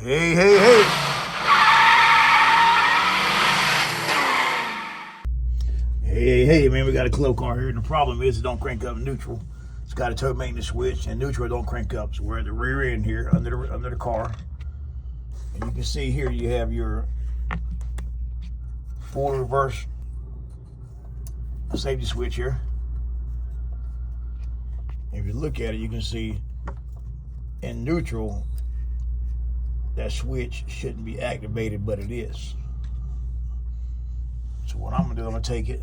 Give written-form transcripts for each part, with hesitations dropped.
Hey, hey, hey. Hey, man, we got a club car here, and the problem is it don't crank up neutral. It's got a tow maintenance switch, and neutral don't crank up. So we're at the rear end here, under the car. And you can see here you have your forward reverse safety switch here. If you look at it, you can see in neutral, that switch shouldn't be activated, but it is. So what I'm gonna do, I'm gonna take it,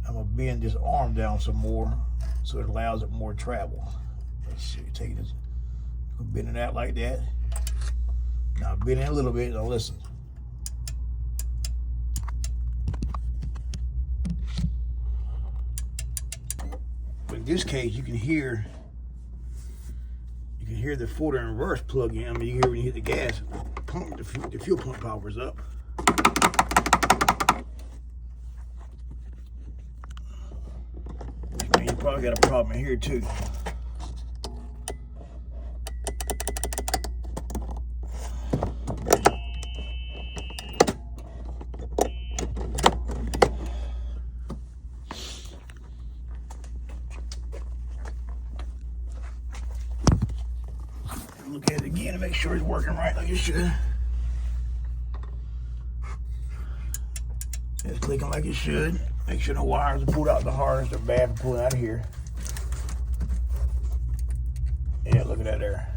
I'm gonna bend this arm down some more so it allows it more travel. Let's see, take this, bend it out like that. Now bend it a little bit, now listen. But in this case, you can hear the forward and reverse plug in. I mean, you hear when you hit the gas pump, the fuel pump powers up. Man, you probably got a problem here too. Look at it again to make sure it's working right like it should. It's clicking like it should. Make sure the wires are pulled out the harness. They're bad for pulling out of here. Yeah, look at that there.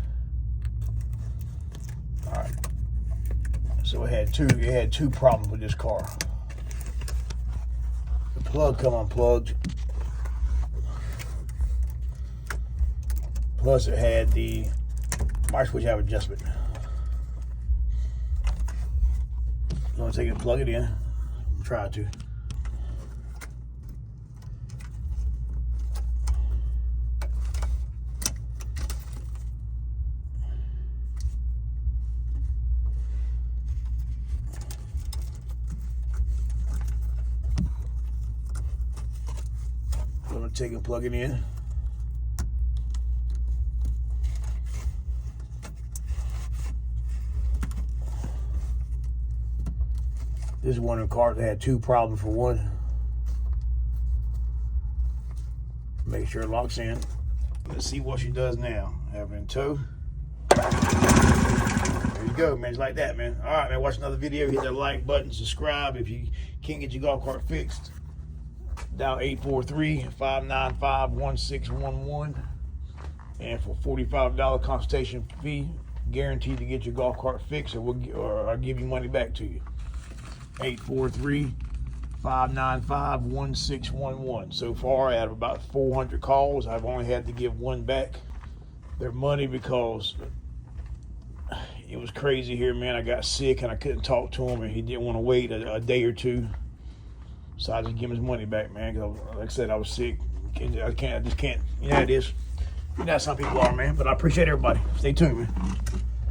All right. So it had two problems with this car. The plug come unplugged. Plus it had the fire switch have adjustment. I'm gonna take it and plug it in. I'm try to. I'm gonna take it and plug it in. This is one of the cars that had two problems. For one, make sure it locks in. Let's see what she does now. Have it in tow. There you go, man. It's like that, man. All right, man. Watch another video. Hit that like button. Subscribe. If you can't get your golf cart fixed, dial 843-595-1611. And for $45 consultation fee, guaranteed to get your golf cart fixed, or I'll give you money back to you. 843-595-1611. So far, out of about 400 calls, I've only had to give one back their money because it was crazy here, man. I got sick and I couldn't talk to him, and he didn't want to wait a day or two. So I just give him his money back, man. Because like I said, I was sick. I just can't. You know how it is. You know how some people are, man. But I appreciate everybody. Stay tuned, man.